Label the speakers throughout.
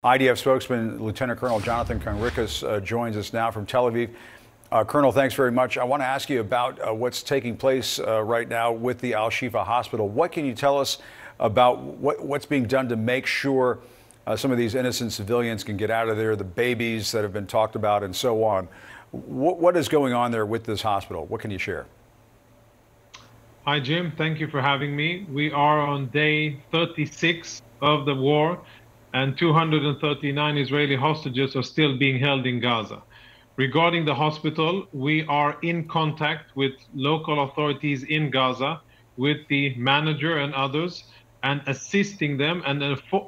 Speaker 1: IDF spokesman Lieutenant Colonel Jonathan Conricus joins us now from Tel Aviv. Colonel, thanks very much. I want to ask you about what's taking place right now with the Al Shifa Hospital. What can you tell us about what's being done to make sure some of these innocent civilians can get out of there, the babies that have been talked about and so on? What is going on there with this hospital? What can you share?
Speaker 2: Hi, Jim. Thank you for having me. We are on day 36 of the war, and 239 Israeli hostages are still being held in Gaza. Regarding the hospital, we are in contact with local authorities in Gaza, with the manager and others, and assisting them and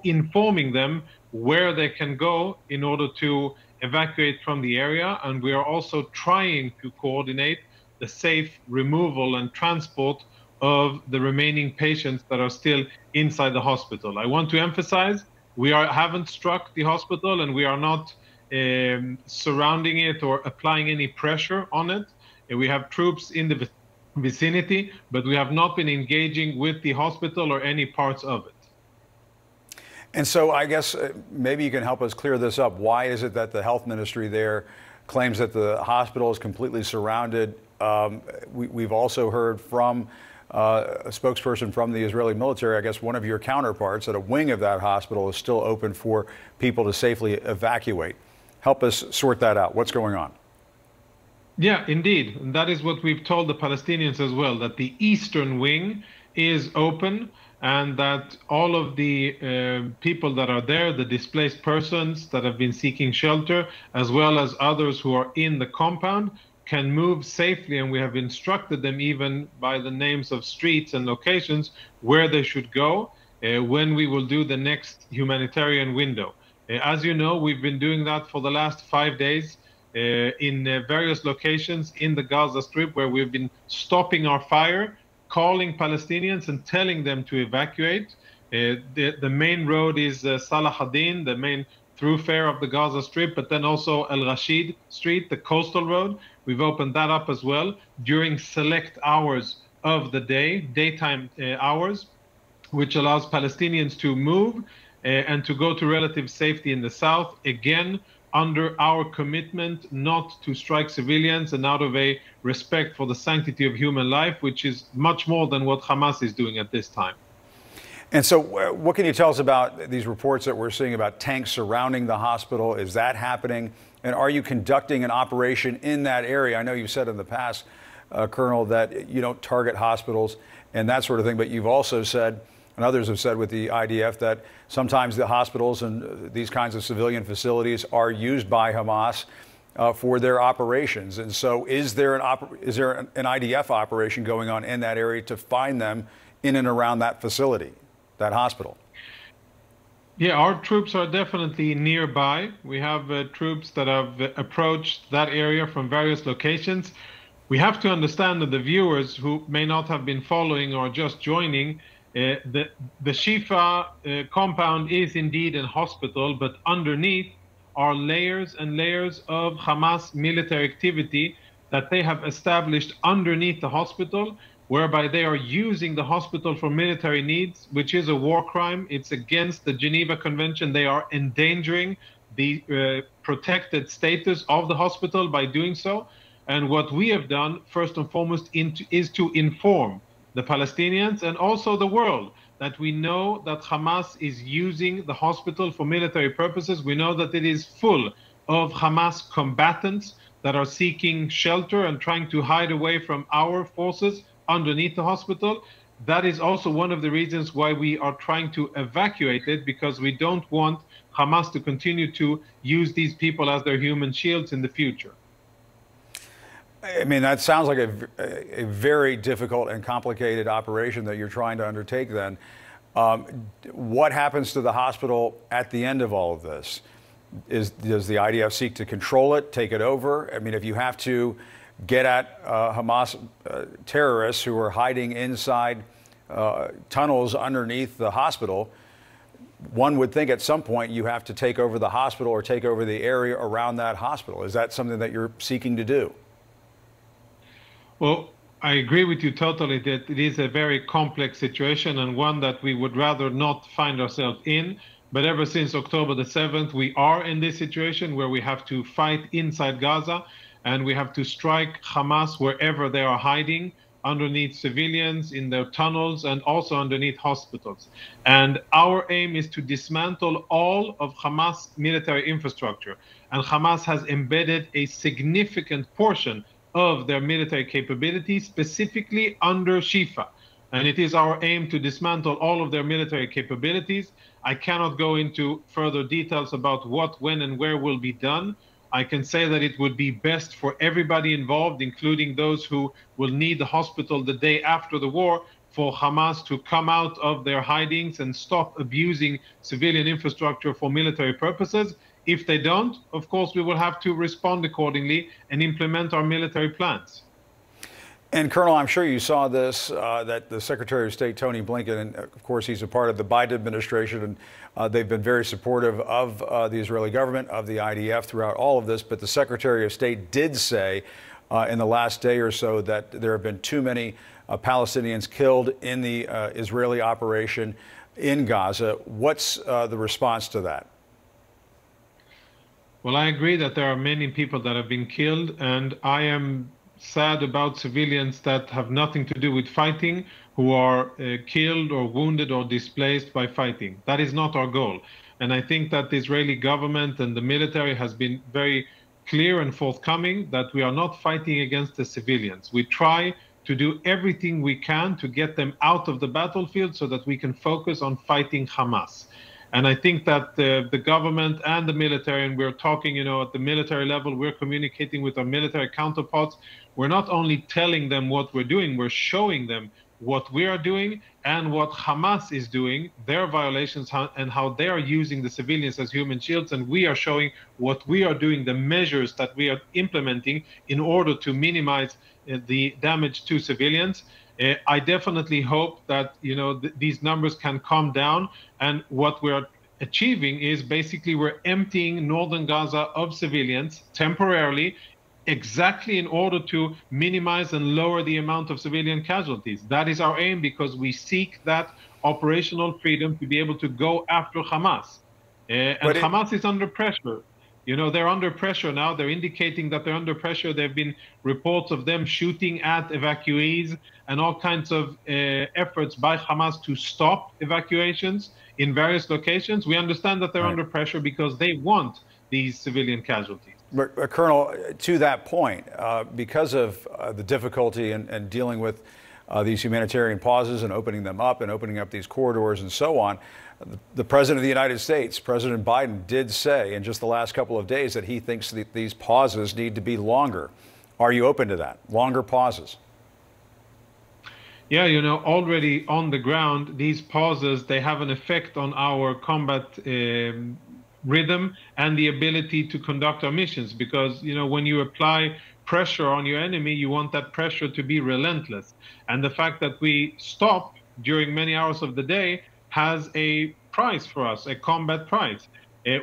Speaker 2: informing them where they can go in order to evacuate from the area. And we are also trying to coordinate the safe removal and transport of the remaining patients that are still inside the hospital. I want to emphasize, we haven't struck the hospital, and we are not surrounding it or applying any pressure on it. We have troops in the vicinity, but we have not been engaging with the hospital or any parts of it.
Speaker 1: And so I guess maybe you can help us clear this up. Why is it that the health ministry there claims that the hospital is completely surrounded? We've also heard from a spokesperson from the Israeli military, I guess one of your counterparts, that a wing of that hospital is still open for people to safely evacuate. Help us sort that out. What's going on?
Speaker 2: Yeah, indeed. And that is what we've told the Palestinians as well, that the eastern wing is open, and that all of the people that are there, the displaced persons that have been seeking shelter, as well as others who are in the compound, can move safely, and we have instructed them even by the names of streets and locations where they should go when we will do the next humanitarian window. As you know, we've been doing that for the last 5 days in various locations in the Gaza Strip, where we've been stopping our fire, calling Palestinians and telling them to evacuate. The main road is Salah ad-Din, the main thoroughfare of the Gaza Strip, but then also Al Rashid Street, the coastal road. We've opened that up as well during select hours of the day, daytime hours, which allows Palestinians to move and to go to relative safety in the south, again, under our commitment not to strike civilians and out of a respect for the sanctity of human life, which is much more than what Hamas is doing at this time.
Speaker 1: And so what can you tell us about these reports that we're seeing about tanks surrounding the hospital? Is that happening? And are you conducting an operation in that area? I know you've said in the past, Colonel, that you don't target hospitals and that sort of thing, but you've also said, and others have said with the IDF, that sometimes the hospitals and these kinds of civilian facilities are used by Hamas for their operations. And so is there an IDF operation going on in that area to find them in and around that facility, that hospital?
Speaker 2: Yeah, our troops are definitely nearby. We have troops that have approached that area from various locations. We have to understand that the viewers who may not have been following or just joining, the Shifa compound is indeed a hospital, but underneath are layers and layers of Hamas military activity that they have established underneath the hospital, whereby they are using the hospital for military needs, which is a war crime. It's against the Geneva Convention. They are endangering the protected status of the hospital by doing so. And what we have done, first and foremost, is to inform the Palestinians and also the world that we know that Hamas is using the hospital for military purposes. We know that it is full of Hamas combatants that are seeking shelter and trying to hide away from our forces underneath the hospital. That is also one of the reasons why we are trying to evacuate it, because we don't want Hamas to continue to use these people as their human shields in the future.
Speaker 1: I mean, that sounds like a very difficult and complicated operation that you're trying to undertake then. What happens to the hospital at the end of all of this? Does the IDF seek to control it, take it over? I mean, if you have to get at Hamas terrorists who are hiding inside tunnels underneath the hospital, one would think at some point you have to take over the hospital or take over the area around that hospital. Is that something that you're seeking to do?
Speaker 2: Well, I agree with you totally that it is a very complex situation and one that we would rather not find ourselves in. But ever since October the 7th, we are in this situation where we have to fight inside Gaza, and we have to strike Hamas wherever they are hiding, underneath civilians, in their tunnels, and also underneath hospitals. And our aim is to dismantle all of Hamas military infrastructure. And Hamas has embedded a significant portion of their military capabilities, specifically under Shifa. And it is our aim to dismantle all of their military capabilities. I cannot go into further details about what, when, and where will be done. I can say that it would be best for everybody involved, including those who will need the hospital the day after the war, for Hamas to come out of their hidings and stop abusing civilian infrastructure for military purposes. If they don't, of course, we will have to respond accordingly and implement our military plans.
Speaker 1: And Colonel, I'm sure you saw this, that the Secretary of State, Tony Blinken, and of course he's a part of the Biden administration, and they've been very supportive of the Israeli government, of the IDF throughout all of this. But the Secretary of State did say in the last day or so that there have been too many Palestinians killed in the Israeli operation in Gaza. What's the response to that?
Speaker 2: Well, I agree that there are many people that have been killed, and I am sad about civilians that have nothing to do with fighting, who are killed or wounded or displaced by fighting. That is not our goal. And I think that the Israeli government and the military has been very clear and forthcoming that we are not fighting against the civilians. We try to do everything we can to get them out of the battlefield so that we can focus on fighting Hamas. And I think that the government and the military, and we're talking, at the military level, we're communicating with our military counterparts. We're not only telling them what we're doing, we're showing them what we are doing and what Hamas is doing, their violations, and how they are using the civilians as human shields. And we are showing what we are doing, the measures that we are implementing in order to minimize the damage to civilians. I definitely hope that these numbers can calm down, and what we're achieving is basically we're emptying northern Gaza of civilians temporarily, exactly in order to minimize and lower the amount of civilian casualties. That is our aim, because we seek that operational freedom to be able to go after Hamas. And Hamas is under pressure. They're under pressure now. They're indicating that they're under pressure. There have been reports of them shooting at evacuees and all kinds of efforts by Hamas to stop evacuations in various locations. We understand that they're under pressure because they want these civilian casualties.
Speaker 1: But, Colonel, to that point, because of the difficulty in dealing with these humanitarian pauses and opening them up and opening up these corridors and so on, the President of the United States, President Biden, did say in just the last couple of days that he thinks that these pauses need to be longer. Are you open to that? Longer pauses?
Speaker 2: Yeah, already on the ground, these pauses, they have an effect on our combat rhythm and the ability to conduct our missions, because when you apply pressure on your enemy, you want that pressure to be relentless. And the fact that we stop during many hours of the day has a price for us, a combat price.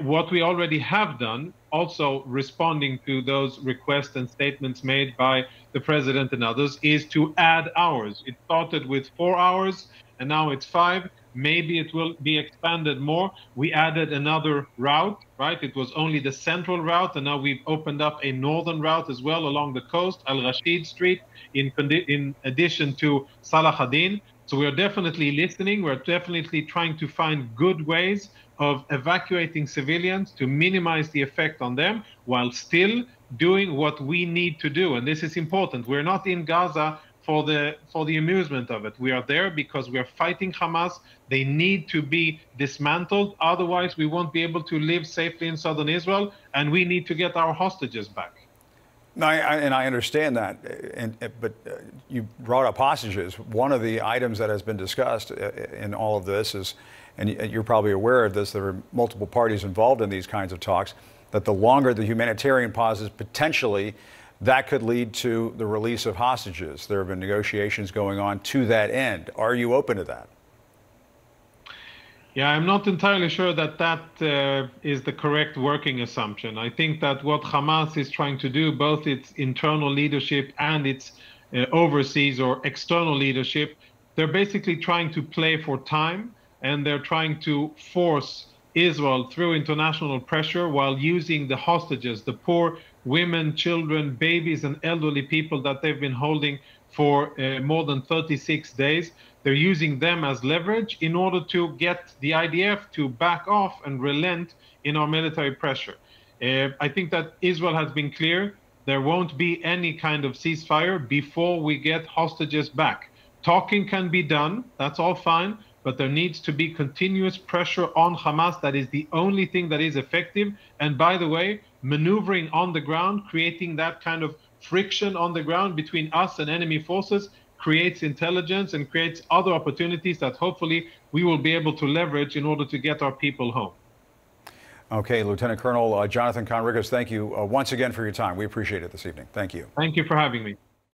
Speaker 2: What we already have done, also responding to those requests and statements made by the president and others, is to add hours. It started with 4 hours and now it's 5. Maybe it will be expanded more. We added another route, right? It was only the central route, and now we've opened up a northern route as well along the coast, Al Rashid Street, in addition to Salah ad-Din. So we are definitely listening. We're definitely trying to find good ways of evacuating civilians to minimize the effect on them while still doing what we need to do. And this is important. We're not in Gaza for the amusement of it. We are there because we are fighting Hamas. They need to be dismantled. Otherwise, we won't be able to live safely in southern Israel, and we need to get our hostages back.
Speaker 1: No, and I understand that, but you brought up hostages. One of the items that has been discussed in all of this is, and you're probably aware of this, there are multiple parties involved in these kinds of talks, that the longer the humanitarian pauses, potentially that could lead to the release of hostages. There have been negotiations going on to that end. Are you open to that?
Speaker 2: Yeah, I'm not entirely sure that that is the correct working assumption. I think that what Hamas is trying to do, both its internal leadership and its overseas or external leadership, they're basically trying to play for time, and they're trying to force Israel through international pressure while using the hostages, the poor women, children, babies, and elderly people that they've been holding for more than 36 days. They're using them as leverage in order to get the IDF to back off and relent in our military pressure. I think that Israel has been clear. There won't be any kind of ceasefire before we get hostages back. Talking can be done, that's all fine, but there needs to be continuous pressure on Hamas. That is the only thing that is effective. And by the way, maneuvering on the ground, creating that kind of friction on the ground between us and enemy forces creates intelligence and creates other opportunities that hopefully we will be able to leverage in order to get our people home.
Speaker 1: Okay, Lieutenant Colonel Jonathan Conricus, thank you once again for your time. We appreciate it this evening. Thank you.
Speaker 2: Thank you for having me.